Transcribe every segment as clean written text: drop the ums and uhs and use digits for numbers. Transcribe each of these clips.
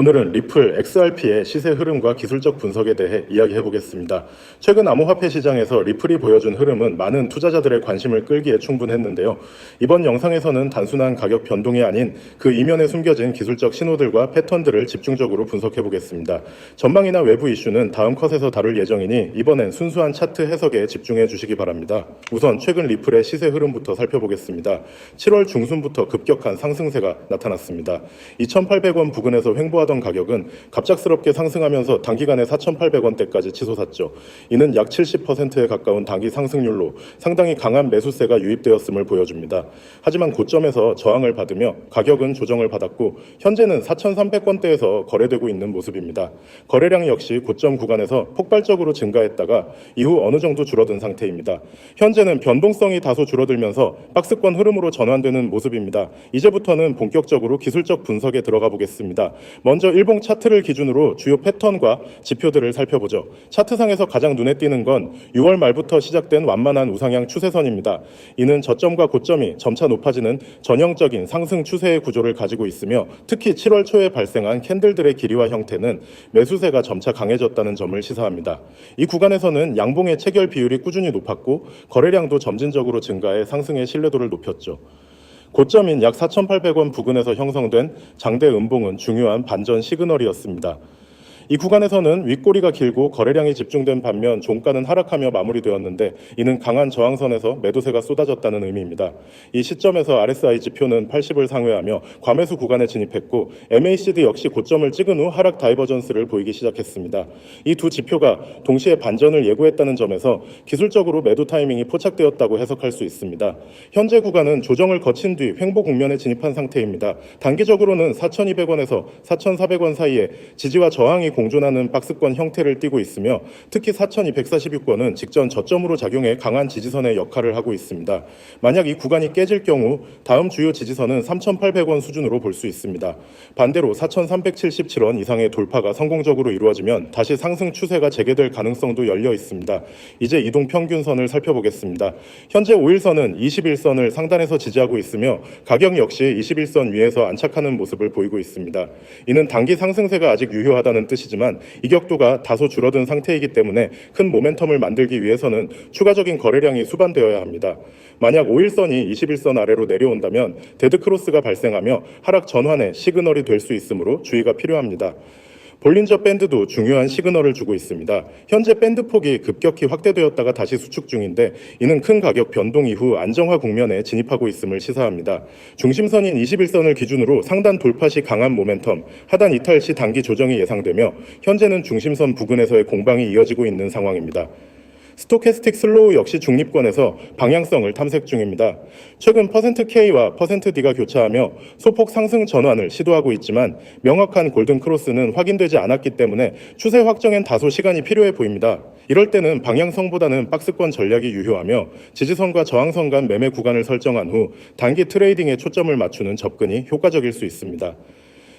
오늘은 리플 XRP의 시세 흐름과 기술적 분석에 대해 이야기해 보겠습니다. 최근 암호화폐 시장에서 리플이 보여준 흐름은 많은 투자자들의 관심을 끌기에 충분했는데요. 이번 영상에서는 단순한 가격 변동이 아닌 그 이면에 숨겨진 기술적 신호들과 패턴들을 집중적으로 분석해 보겠습니다. 전망이나 외부 이슈는 다음 컷에서 다룰 예정이니 이번엔 순수한 차트 해석에 집중해 주시기 바랍니다. 우선 최근 리플의 시세 흐름부터 살펴보겠습니다. 7월 중순부터 급격한 상승세가 나타났습니다. 2,800원 부근에서 횡보하던 가격은 갑작스럽게 상승하면서 단기간에 4,800원대까지 치솟았죠. 이는 약 70%에 가까운 단기 상승률로 상당히 강한 매수세가 유입되었음을 보여줍니다. 하지만 고점에서 저항을 받으며 가격은 조정을 받았고 현재는 4,300원대에서 거래되고 있는 모습입니다. 거래량 역시 고점 구간에서 폭발적으로 증가했다가 이후 어느 정도 줄어든 상태입니다. 현재는 변동성이 다소 줄어들면서 박스권 흐름으로 전환되는 모습입니다. 이제부터는 본격적으로 기술적 분석에 들어가 보겠습니다. 먼저 일봉 차트를 기준으로 주요 패턴과 지표들을 살펴보죠. 차트상에서 가장 눈에 띄는 건 6월 말부터 시작된 완만한 우상향 추세선입니다. 이는 저점과 고점이 점차 높아지는 전형적인 상승 추세의 구조를 가지고 있으며 특히 7월 초에 발생한 캔들들의 길이와 형태는 매수세가 점차 강해졌다는 점을 시사합니다. 이 구간에서는 양봉의 체결 비율이 꾸준히 높았고 거래량도 점진적으로 증가해 상승의 신뢰도를 높였죠. 고점인 약 4,800원 부근에서 형성된 장대 음봉은 중요한 반전 시그널이었습니다. 이 구간에서는 윗꼬리가 길고 거래량이 집중된 반면 종가는 하락하며 마무리되었는데 이는 강한 저항선에서 매도세가 쏟아졌다는 의미입니다. 이 시점에서 RSI 지표는 80을 상회하며 과매수 구간에 진입했고 MACD 역시 고점을 찍은 후 하락 다이버전스를 보이기 시작했습니다. 이 두 지표가 동시에 반전을 예고했다는 점에서 기술적으로 매도 타이밍이 포착되었다고 해석할 수 있습니다. 현재 구간은 조정을 거친 뒤 횡보 국면에 진입한 상태입니다. 단기적으로는 4,200원에서 4,400원 사이에 지지와 저항이 공존하는 박스권 형태를 띠고 있으며 특히 4,246원은 직전 저점으로 작용해 강한 지지선의 역할을 하고 있습니다. 만약 이 구간이 깨질 경우 다음 주요 지지선은 3,800원 수준으로 볼 수 있습니다. 반대로 4,377원 이상의 돌파가 성공적으로 이루어지면 다시 상승 추세가 재개될 가능성도 열려 있습니다. 이제 이동 평균선을 살펴보겠습니다. 현재 5일선은 21선을 상단에서 지지하고 있으며 가격 역시 21선 위에서 안착하는 모습을 보이고 있습니다. 이는 단기 상승세가 아직 유효하다는 뜻이지만 이격도가 다소 줄어든 상태이기 때문에 큰 모멘텀을 만들기 위해서는 추가적인 거래량이 수반되어야 합니다. 만약 5일선이 21선 아래로 내려온다면 데드크로스가 발생하며 하락 전환의 시그널이 될 수 있으므로 주의가 필요합니다. 볼린저 밴드도 중요한 시그널을 주고 있습니다. 현재 밴드 폭이 급격히 확대되었다가 다시 수축 중인데 이는 큰 가격 변동 이후 안정화 국면에 진입하고 있음을 시사합니다. 중심선인 21선을 기준으로 상단 돌파 시 강한 모멘텀, 하단 이탈 시 단기 조정이 예상되며 현재는 중심선 부근에서의 공방이 이어지고 있는 상황입니다. 스토캐스틱 슬로우 역시 중립권에서 방향성을 탐색 중입니다. 최근 %K와 %D가 교차하며 소폭 상승 전환을 시도하고 있지만 명확한 골든 크로스는 확인되지 않았기 때문에 추세 확정엔 다소 시간이 필요해 보입니다. 이럴 때는 방향성보다는 박스권 전략이 유효하며 지지선과 저항선 간 매매 구간을 설정한 후 단기 트레이딩에 초점을 맞추는 접근이 효과적일 수 있습니다.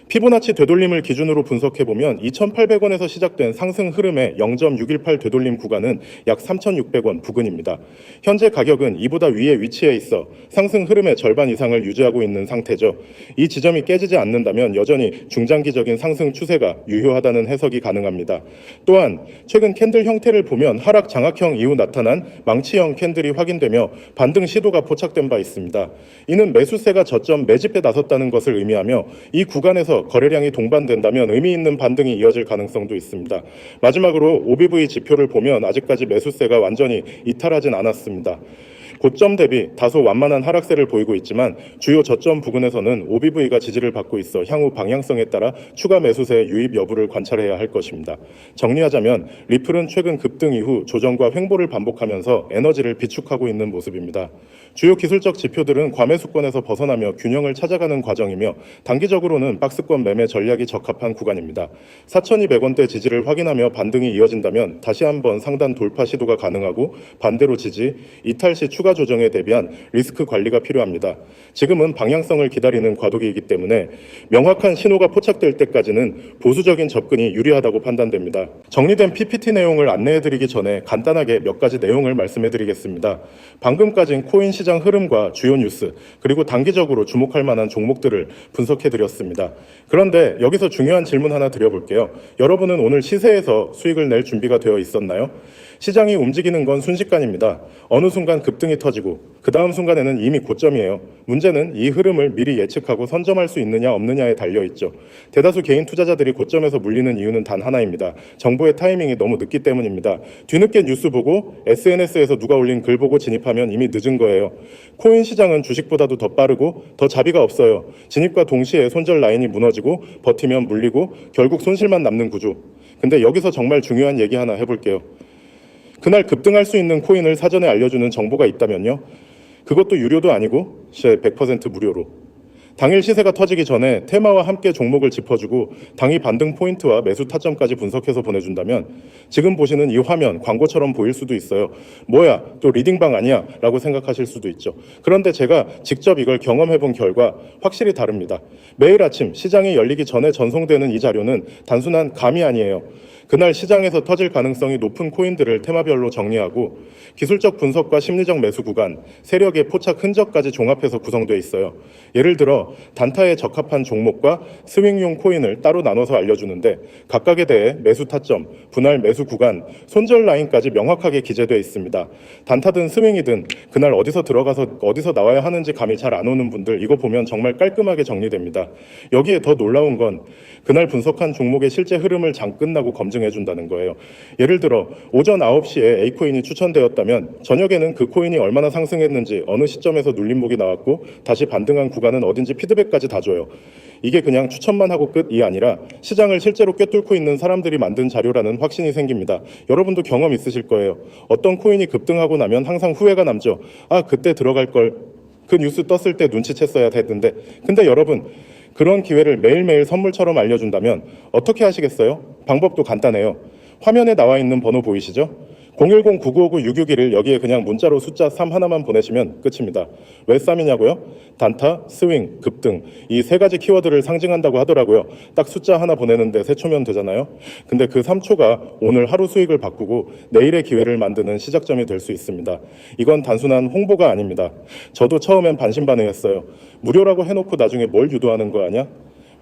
피보나치 되돌림을 기준으로 분석해보면 2,800원에서 시작된 상승 흐름의 0.618 되돌림 구간은 약 3,600원 부근입니다. 현재 가격은 이보다 위에 위치해 있어 상승 흐름의 절반 이상을 유지하고 있는 상태죠. 이 지점이 깨지지 않는다면 여전히 중장기적인 상승 추세가 유효하다는 해석이 가능합니다. 또한 최근 캔들 형태를 보면 하락 장악형 이후 나타난 망치형 캔들이 확인되며 반등 시도가 포착된 바 있습니다. 이는 매수세가 저점 매집에 나섰다는 것을 의미하며 이 구간에서 거래량이 동반된다면 의미 있는 반등이 이어질 가능성도 있습니다. 마지막으로 OBV 지표를 보면 아직까지 매수세가 완전히 이탈하진 않았습니다. 고점 대비 다소 완만한 하락세를 보이고 있지만 주요 저점 부근에서는 OBV가 지지를 받고 있어 향후 방향성에 따라 추가 매수세 유입 여부를 관찰해야 할 것입니다. 정리하자면 리플은 최근 급등 이후 조정과 횡보를 반복하면서 에너지를 비축하고 있는 모습입니다. 주요 기술적 지표들은 과매수권에서 벗어나며 균형을 찾아가는 과정이며 단기적으로는 박스권 매매 전략이 적합한 구간입니다. 4,200원대 지지를 확인하며 반등이 이어진다면 다시 한번 상단 돌파 시도가 가능하고 반대로 지지, 이탈 시 추가 주가 조정에 대비한 리스크 관리가 필요합니다. 지금은 방향성을 기다리는 과도기이기 때문에 명확한 신호가 포착될 때까지는 보수적인 접근이 유리하다고 판단됩니다. 정리된 PPT 내용을 안내해드리기 전에 간단하게 몇 가지 내용을 말씀해드리겠습니다. 방금까진 코인 시장 흐름과 주요 뉴스, 그리고 단기적으로 주목할 만한 종목들을 분석해드렸습니다. 그런데 여기서 중요한 질문 하나 드려볼게요. 여러분은 오늘 시세에서 수익을 낼 준비가 되어 있었나요? 시장이 움직이는 건 순식간입니다. 어느 순간 급등이 터지고 그 다음 순간에는 이미 고점이에요. 문제는 이 흐름을 미리 예측하고 선점할 수 있느냐 없느냐에 달려있죠. 대다수 개인 투자자들이 고점에서 물리는 이유는 단 하나입니다. 정보의 타이밍이 너무 늦기 때문입니다. 뒤늦게 뉴스 보고 SNS에서 누가 올린 글 보고 진입하면 이미 늦은 거예요. 코인 시장은 주식보다도 더 빠르고 더 자비가 없어요. 진입과 동시에 손절 라인이 무너지고 버티면 물리고 결국 손실만 남는 구조. 근데 여기서 정말 중요한 얘기 하나 해볼게요. 그날 급등할 수 있는 코인을 사전에 알려주는 정보가 있다면요. 그것도 유료도 아니고 100% 무료로. 당일 시세가 터지기 전에 테마와 함께 종목을 짚어주고 당일 반등 포인트와 매수 타점까지 분석해서 보내준다면 지금 보시는 이 화면 광고처럼 보일 수도 있어요. 뭐야, 또 리딩방 아니야? 라고 생각하실 수도 있죠. 그런데 제가 직접 이걸 경험해본 결과 확실히 다릅니다. 매일 아침 시장이 열리기 전에 전송되는 이 자료는 단순한 감이 아니에요. 그날 시장에서 터질 가능성이 높은 코인들을 테마별로 정리하고 기술적 분석과 심리적 매수 구간, 세력의 포착 흔적까지 종합해서 구성되어 있어요. 예를 들어 단타에 적합한 종목과 스윙용 코인을 따로 나눠서 알려주는데 각각에 대해 매수 타점, 분할 매수 구간, 손절 라인까지 명확하게 기재되어 있습니다. 단타든 스윙이든 그날 어디서 들어가서 어디서 나와야 하는지 감이 잘 안 오는 분들 이거 보면 정말 깔끔하게 정리됩니다. 여기에 더 놀라운 건 그날 분석한 종목의 실제 흐름을 장 끝나고 검증해준다는 거예요. 예를 들어 오전 9시에 A코인이 추천되었다면 저녁에는 그 코인이 얼마나 상승했는지 어느 시점에서 눌림목이 나왔고 다시 반등한 구간은 어딘지 피드백까지 다 줘요. 이게 그냥 추천만 하고 끝이 아니라 시장을 실제로 꿰뚫고 있는 사람들이 만든 자료라는 확신이 생깁니다. 여러분도 경험 있으실 거예요. 어떤 코인이 급등하고 나면 항상 후회가 남죠. 아, 그때 들어갈 걸. 그 뉴스 떴을 때 눈치챘어야 했는데. 근데 여러분, 그런 기회를 매일매일 선물처럼 알려준다면 어떻게 하시겠어요? 방법도 간단해요. 화면에 나와 있는 번호 보이시죠? 010-9959-661을 여기에 그냥 문자로 숫자 3 하나만 보내시면 끝입니다. 왜 3이냐고요? 단타, 스윙, 급등 이 세 가지 키워드를 상징한다고 하더라고요. 딱 숫자 하나 보내는데 3초면 되잖아요. 근데 그 3초가 오늘 하루 수익을 바꾸고 내일의 기회를 만드는 시작점이 될 수 있습니다. 이건 단순한 홍보가 아닙니다. 저도 처음엔 반신반의했어요. 무료라고 해놓고 나중에 뭘 유도하는 거 아니야?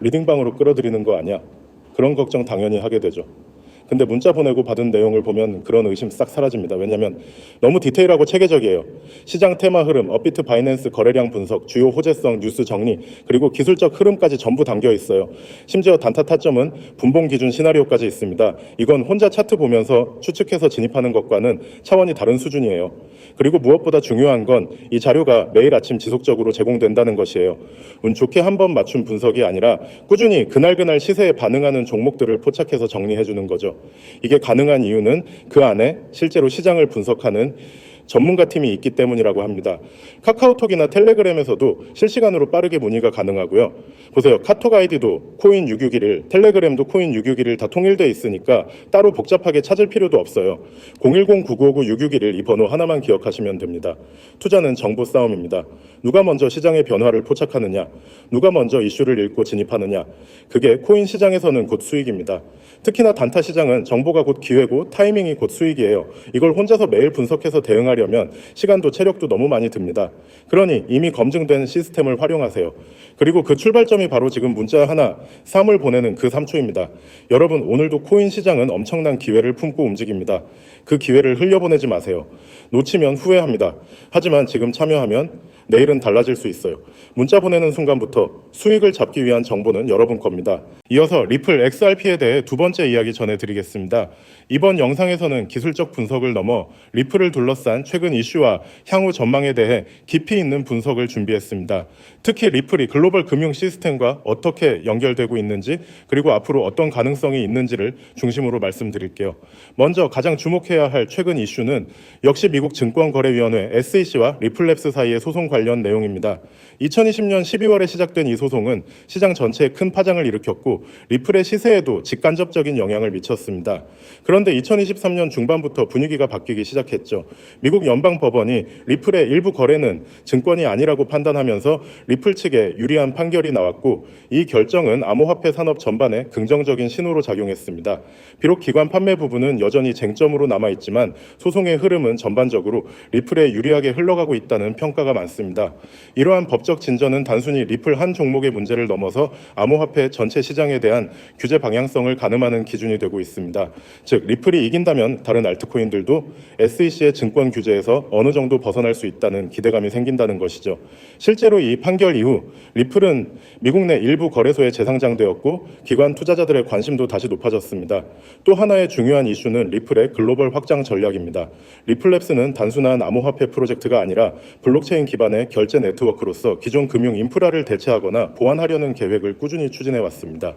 리딩방으로 끌어들이는 거 아니야? 그런 걱정 당연히 하게 되죠. 근데 문자 보내고 받은 내용을 보면 그런 의심 싹 사라집니다. 왜냐하면 너무 디테일하고 체계적이에요. 시장 테마 흐름, 업비트 바이낸스 거래량 분석, 주요 호재성 뉴스 정리, 그리고 기술적 흐름까지 전부 담겨 있어요. 심지어 단타 타점은 분봉 기준 시나리오까지 있습니다. 이건 혼자 차트 보면서 추측해서 진입하는 것과는 차원이 다른 수준이에요. 그리고 무엇보다 중요한 건 이 자료가 매일 아침 지속적으로 제공된다는 것이에요. 운 좋게 한 번 맞춘 분석이 아니라 꾸준히 그날 시세에 반응하는 종목들을 포착해서 정리해주는 거죠. 이게 가능한 이유는 그 안에 실제로 시장을 분석하는 전문가 팀이 있기 때문이라고 합니다. 카카오톡이나 텔레그램에서도 실시간으로 빠르게 문의가 가능하고요. 보세요. 카톡 아이디도 코인 6611, 텔레그램도 코인 6611 다 통일되어 있으니까 따로 복잡하게 찾을 필요도 없어요. 010-9959-6611 이 번호 하나만 기억하시면 됩니다. 투자는 정보 싸움입니다. 누가 먼저 시장의 변화를 포착하느냐, 누가 먼저 이슈를 읽고 진입하느냐, 그게 코인 시장에서는 곧 수익입니다. 특히나 단타 시장은 정보가 곧 기회고 타이밍이 곧 수익이에요. 이걸 혼자서 매일 분석해서 대응하려면 시간도 체력도 너무 많이 듭니다. 그러니 이미 검증된 시스템을 활용하세요. 그리고 그 출발점이 바로 지금 문자 하나, 3을 보내는 그 3초입니다. 여러분, 오늘도 코인 시장은 엄청난 기회를 품고 움직입니다. 그 기회를 흘려보내지 마세요. 놓치면 후회합니다. 하지만 지금 참여하면 내일은 달라질 수 있어요. 문자 보내는 순간부터 수익을 잡기 위한 정보는 여러분 겁니다. 이어서 리플 XRP에 대해 두 번째 이야기 전해드리겠습니다. 이번 영상에서는 기술적 분석을 넘어 리플을 둘러싼 최근 이슈와 향후 전망에 대해 깊이 있는 분석을 준비했습니다. 특히 리플이 글로벌 금융 시스템과 어떻게 연결되고 있는지 그리고 앞으로 어떤 가능성이 있는지를 중심으로 말씀드릴게요. 먼저 가장 주목해야 할 최근 이슈는 역시 미국 증권거래위원회 SEC와 리플랩스 사이의 소송 관련 관련 내용입니다. 2020년 12월에 시작된 이 소송은 시장 전체에 큰 파장을 일으켰고 리플의 시세에도 직간접적인 영향을 미쳤습니다. 그런데 2023년 중반부터 분위기가 바뀌기 시작했죠. 미국 연방법원이 리플의 일부 거래는 증권이 아니라고 판단하면서 리플 측에 유리한 판결이 나왔고 이 결정은 암호화폐 산업 전반에 긍정적인 신호로 작용했습니다. 비록 기관 판매 부분은 여전히 쟁점으로 남아있지만 소송의 흐름은 전반적으로 리플에 유리하게 흘러가고 있다는 평가가 많습니다. 이러한 법적 진전은 단순히 리플 한 종목의 문제를 넘어서 암호화폐 전체 시장에 대한 규제 방향성을 가늠하는 기준이 되고 있습니다. 즉 리플이 이긴다면 다른 알트코인들도 SEC의 증권 규제에서 어느 정도 벗어날 수 있다는 기대감이 생긴다는 것이죠. 실제로 이 판결 이후 리플은 미국 내 일부 거래소에 재상장되었고 기관 투자자들의 관심도 다시 높아졌습니다. 또 하나의 중요한 이슈는 리플의 글로벌 확장 전략입니다. 리플랩스는 단순한 암호화폐 프로젝트가 아니라 블록체인 기반의 결제 네트워크로서 기존 금융 인프라를 대체하거나 보완하려는 계획을 꾸준히 추진해 왔습니다.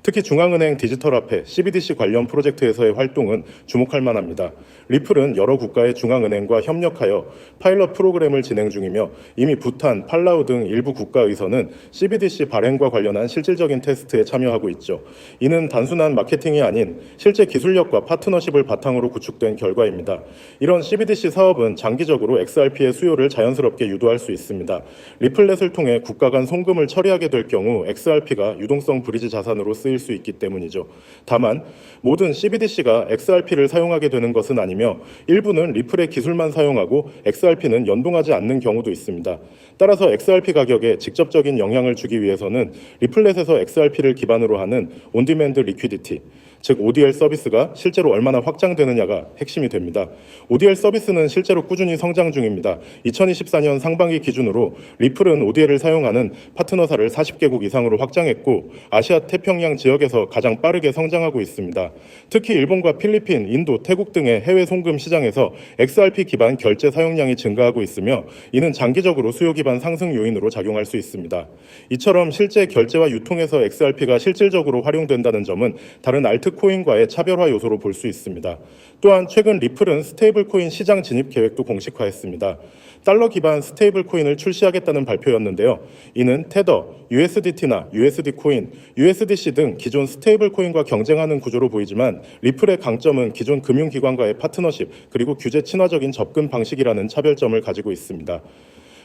특히 중앙은행 디지털화폐 CBDC 관련 프로젝트에서의 활동은 주목할 만합니다. 리플은 여러 국가의 중앙은행과 협력하여 파일럿 프로그램을 진행 중이며 이미 부탄, 팔라우 등 일부 국가에서는 CBDC 발행과 관련한 실질적인 테스트에 참여하고 있죠. 이는 단순한 마케팅이 아닌 실제 기술력과 파트너십을 바탕으로 구축된 결과입니다. 이런 CBDC 사업은 장기적으로 XRP의 수요를 자연스럽게 유도할 수 있습니다. 리플렛을 통해 국가 간 송금을 처리하게 될 경우 XRP가 유동성 브리지 자산으로 쓰일 수 있기 때문이죠. 다만 모든 CBDC가 XRP를 사용하게 되는 것은 아니며 일부는 리플의 기술만 사용하고 XRP는 연동하지 않는 경우도 있습니다. 따라서 XRP 가격에 직접적인 영향을 주기 위해서는 리플렛에서 XRP를 기반으로 하는 온디맨드 리퀴디티, 즉 ODL 서비스가 실제로 얼마나 확장되느냐가 핵심이 됩니다. ODL 서비스는 실제로 꾸준히 성장 중입니다. 2024년 상반기 기준으로 리플은 ODL을 사용하는 파트너사를 40개국 이상으로 확장했고 아시아 태평양 지역에서 가장 빠르게 성장하고 있습니다. 특히 일본과 필리핀, 인도, 태국 등의 해외 송금 시장에서 XRP 기반 결제 사용량이 증가하고 있으며 이는 장기적으로 수요 기반 상승 요인으로 작용할 수 있습니다. 이처럼 실제 결제와 유통에서 XRP가 실질적으로 활용된다는 점은 다른 알트코인과의 차별화 요소로 볼 수 있습니다. 또한 최근 리플은 스테이블 코인 시장 진입 계획도 공식화했습니다. 달러 기반 스테이블 코인을 출시하겠다는 발표였는데요. 이는 테더, USDT나 USD 코인, USDC 등 기존 스테이블 코인과 경쟁하는 구조로 보이지만 리플의 강점은 기존 금융기관과의 파트너십 그리고 규제 친화적인 접근 방식이라는 차별점을 가지고 있습니다.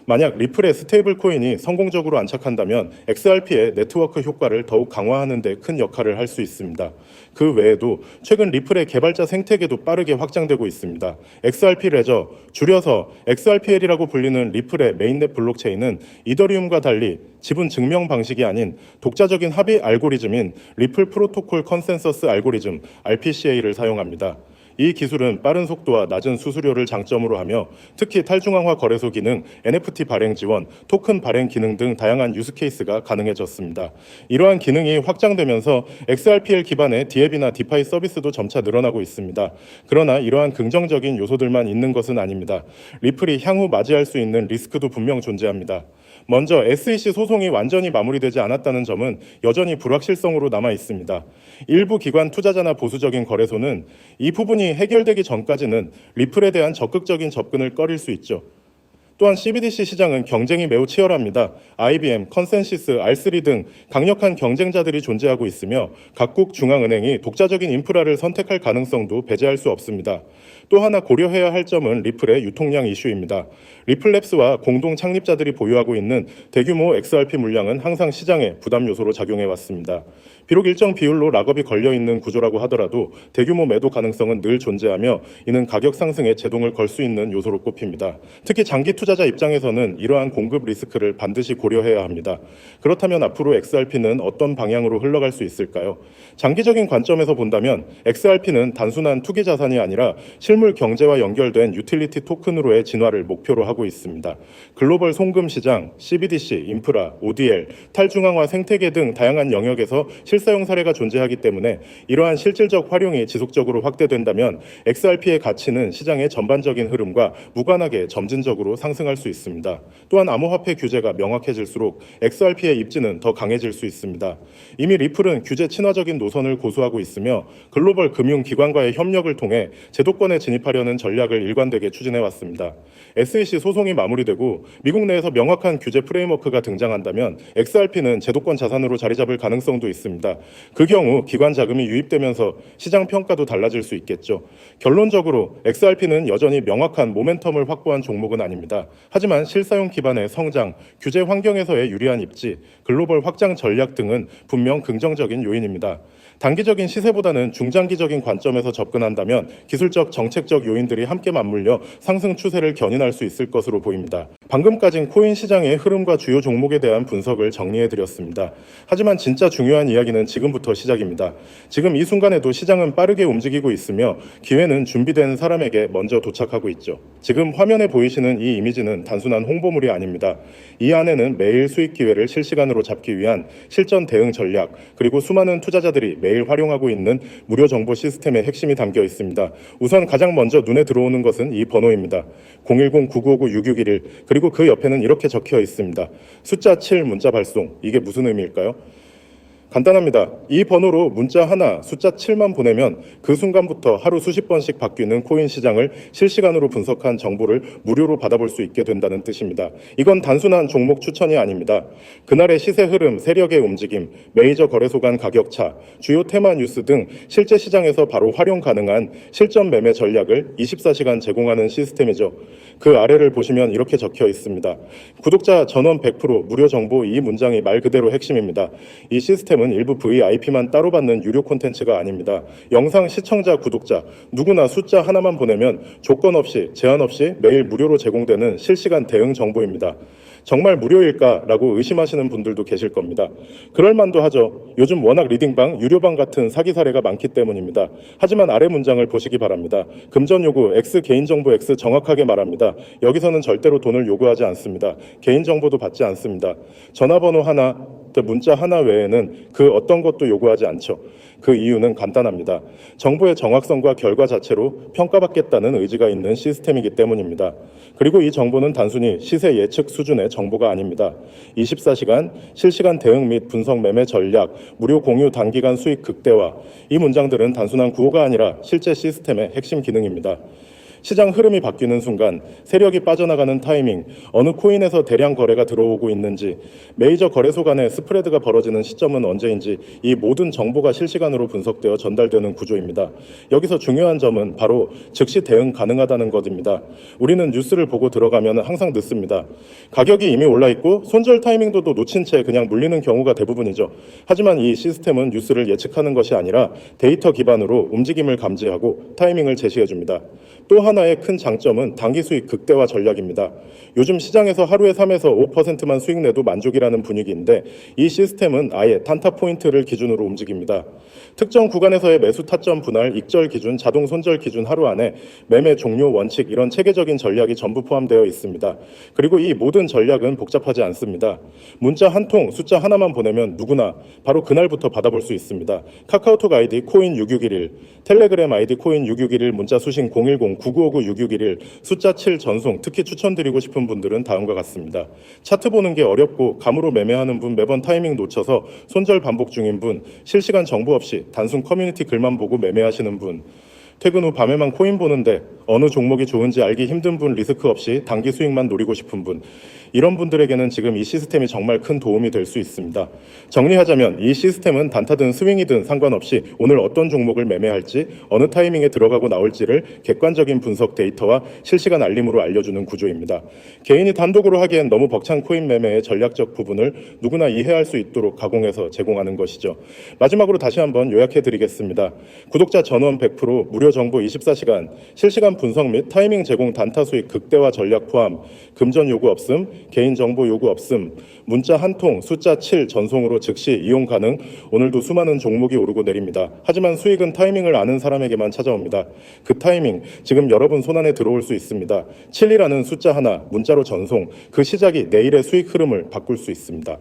만약 리플의 스테이블 코인이 성공적으로 안착한다면 XRP의 네트워크 효과를 더욱 강화하는 데 큰 역할을 할 수 있습니다. 그 외에도 최근 리플의 개발자 생태계도 빠르게 확장되고 있습니다. XRP 레저, 줄여서 XRPL이라고 불리는 리플의 메인넷 블록체인은 이더리움과 달리 지분 증명 방식이 아닌 독자적인 합의 알고리즘인 리플 프로토콜 컨센서스 알고리즘 RPCA를 사용합니다. 이 기술은 빠른 속도와 낮은 수수료를 장점으로 하며 특히 탈중앙화 거래소 기능, NFT 발행 지원, 토큰 발행 기능 등 다양한 유스케이스가 가능해졌습니다. 이러한 기능이 확장되면서 XRPL 기반의 디앱이나 디파이 서비스도 점차 늘어나고 있습니다. 그러나 이러한 긍정적인 요소들만 있는 것은 아닙니다. 리플이 향후 맞이할 수 있는 리스크도 분명 존재합니다. 먼저 SEC 소송이 완전히 마무리되지 않았다는 점은 여전히 불확실성으로 남아 있습니다. 일부 기관 투자자나 보수적인 거래소는 이 부분이 해결되기 전까지는 리플에 대한 적극적인 접근을 꺼릴 수 있죠. 또한 CBDC 시장은 경쟁이 매우 치열합니다. IBM, 컨센시스, R3 등 강력한 경쟁자들이 존재하고 있으며 각국 중앙은행이 독자적인 인프라를 선택할 가능성도 배제할 수 없습니다. 또 하나 고려해야 할 점은 리플의 유통량 이슈입니다. 리플랩스와 공동 창립자들이 보유하고 있는 대규모 XRP 물량은 항상 시장의 부담 요소로 작용해 왔습니다. 비록 일정 비율로 락업이 걸려있는 구조라고 하더라도 대규모 매도 가능성은 늘 존재하며 이는 가격 상승에 제동을 걸 수 있는 요소로 꼽힙니다. 특히 장기 투자자 입장에서는 이러한 공급 리스크를 반드시 고려해야 합니다. 그렇다면 앞으로 XRP는 어떤 방향으로 흘러갈 수 있을까요? 장기적인 관점에서 본다면 XRP는 단순한 투기 자산이 아니라 실물 경제와 연결된 유틸리티 토큰으로의 진화를 목표로 하고 있습니다. 글로벌 송금 시장, CBDC, 인프라, ODL, 탈중앙화 생태계 등 다양한 영역에서 실사용 사례가 존재하기 때문에 이러한 실질적 활용이 지속적으로 확대된다면 XRP의 가치는 시장의 전반적인 흐름과 무관하게 점진적으로 상승 상승할 수 있습니다. 또한 암호화폐 규제가 명확해질수록 XRP의 입지는 더 강해질 수 있습니다. 이미 리플은 규제 친화적인 노선을 고수하고 있으며 글로벌 금융기관과의 협력을 통해 제도권에 진입하려는 전략을 일관되게 추진해 왔습니다. SEC 소송이 마무리되고 미국 내에서 명확한 규제 프레임워크가 등장한다면 XRP는 제도권 자산으로 자리 잡을 가능성도 있습니다. 그 경우 기관 자금이 유입되면서 시장 평가도 달라질 수 있겠죠. 결론적으로 XRP는 여전히 명확한 모멘텀을 확보한 종목은 아닙니다. 하지만 실사용 기반의 성장, 규제 환경에서의 유리한 입지, 글로벌 확장 전략 등은 분명 긍정적인 요인입니다. 단기적인 시세보다는 중장기적인 관점에서 접근한다면 기술적, 정책적 요인들이 함께 맞물려 상승 추세를 견인할 수 있을 것으로 보입니다. 방금까진 코인 시장의 흐름과 주요 종목에 대한 분석을 정리해드렸습니다. 하지만 진짜 중요한 이야기는 지금부터 시작입니다. 지금 이 순간에도 시장은 빠르게 움직이고 있으며 기회는 준비된 사람에게 먼저 도착하고 있죠. 지금 화면에 보이시는 이 이미지는 단순한 홍보물이 아닙니다. 이 안에는 매일 수익 기회를 실시간으로 잡기 위한 실전 대응 전략, 그리고 수많은 투자자들이 매일 활용하고 있는 무료 정보 시스템의 핵심이 담겨 있습니다. 우선 가장 먼저 눈에 들어오는 것은 이 번호입니다. 010-9959-6611, 그리고 그 옆에는 이렇게 적혀 있습니다. 숫자 7 문자 발송. 이게 무슨 의미일까요? 간단합니다. 이 번호로 문자 하나, 숫자 7만 보내면 그 순간부터 하루 수십 번씩 바뀌는 코인 시장을 실시간으로 분석한 정보를 무료로 받아볼 수 있게 된다는 뜻입니다. 이건 단순한 종목 추천이 아닙니다. 그날의 시세 흐름, 세력의 움직임, 메이저 거래소 간 가격차, 주요 테마 뉴스 등 실제 시장에서 바로 활용 가능한 실전 매매 전략을 24시간 제공하는 시스템이죠. 그 아래를 보시면 이렇게 적혀 있습니다. 구독자 전원 100% 무료 정보, 이 문장이 말 그대로 핵심입니다. 이 시스템은 일부 VIP만 따로 받는 유료 콘텐츠가 아닙니다. 영상 시청자, 구독자 누구나 숫자 하나만 보내면 조건 없이, 제한 없이 매일 무료로 제공되는 실시간 대응 정보입니다. 정말 무료일까라고 의심하시는 분들도 계실 겁니다. 그럴 만도 하죠. 요즘 워낙 리딩방, 유료방 같은 사기 사례가 많기 때문입니다. 하지만 아래 문장을 보시기 바랍니다. 금전 요구 X, 개인정보 X 정확하게 말합니다. 여기서는 절대로 돈을 요구하지 않습니다. 개인정보도 받지 않습니다. 전화번호 하나, 문자 하나 외에는 그 어떤 것도 요구하지 않죠. 그 이유는 간단합니다. 정보의 정확성과 결과 자체로 평가받겠다는 의지가 있는 시스템이기 때문입니다. 그리고 이 정보는 단순히 시세 예측 수준의 정보가 아닙니다. 24시간 실시간 대응 및 분석 매매 전략, 무료 공유 단기간 수익 극대화, 이 문장들은 단순한 구호가 아니라 실제 시스템의 핵심 기능입니다. 시장 흐름이 바뀌는 순간, 세력이 빠져나가는 타이밍, 어느 코인에서 대량 거래가 들어오고 있는지, 메이저 거래소 간의 스프레드가 벌어지는 시점은 언제인지, 이 모든 정보가 실시간으로 분석되어 전달되는 구조입니다. 여기서 중요한 점은 바로 즉시 대응 가능하다는 것입니다. 우리는 뉴스를 보고 들어가면 항상 늦습니다. 가격이 이미 올라있고 손절 타이밍도 놓친 채 그냥 물리는 경우가 대부분이죠. 하지만 이 시스템은 뉴스를 예측하는 것이 아니라 데이터 기반으로 움직임을 감지하고 타이밍을 제시해줍니다. 또 하나의 큰 장점은 단기 수익 극대화 전략입니다. 요즘 시장에서 하루에 3에서 5%만 수익 내도 만족이라는 분위기인데 이 시스템은 아예 단타 포인트를 기준으로 움직입니다. 특정 구간에서의 매수 타점 분할, 익절 기준, 자동 손절 기준 하루 안에 매매 종료 원칙, 이런 체계적인 전략이 전부 포함되어 있습니다. 그리고 이 모든 전략은 복잡하지 않습니다. 문자 한 통, 숫자 하나만 보내면 누구나 바로 그날부터 받아볼 수 있습니다. 카카오톡 아이디 코인6611, 텔레그램 아이디 코인6611, 문자 수신 010-9959-6611, 숫자 7 전송. 특히 추천드리고 싶은 분들은 다음과 같습니다. 차트 보는 게 어렵고 감으로 매매하는 분, 매번 타이밍 놓쳐서 손절 반복 중인 분, 실시간 정보 없이 단순 커뮤니티 글만 보고 매매하시는 분, 퇴근 후 밤에만 코인 보는데 어느 종목이 좋은지 알기 힘든 분, 리스크 없이 단기 수익만 노리고 싶은 분, 이런 분들에게는 지금 이 시스템이 정말 큰 도움이 될 수 있습니다. 정리하자면 이 시스템은 단타든 스윙이든 상관없이 오늘 어떤 종목을 매매할지, 어느 타이밍에 들어가고 나올지를 객관적인 분석 데이터와 실시간 알림으로 알려주는 구조입니다. 개인이 단독으로 하기엔 너무 벅찬 코인 매매의 전략적 부분을 누구나 이해할 수 있도록 가공해서 제공하는 것이죠. 마지막으로 다시 한번 요약해드리겠습니다. 구독자 전원 100% 무료 정보 24시간, 실시간 분석 및 타이밍 제공 단타 수익 극대화 전략 포함, 금전 요구 없음, 개인정보 요구 없음, 문자 한 통, 숫자 7 전송으로 즉시 이용 가능. 오늘도 수많은 종목이 오르고 내립니다. 하지만 수익은 타이밍을 아는 사람에게만 찾아옵니다. 그 타이밍, 지금 여러분 손안에 들어올 수 있습니다. 7이라는 숫자 하나, 문자로 전송, 그 시작이 내일의 수익 흐름을 바꿀 수 있습니다.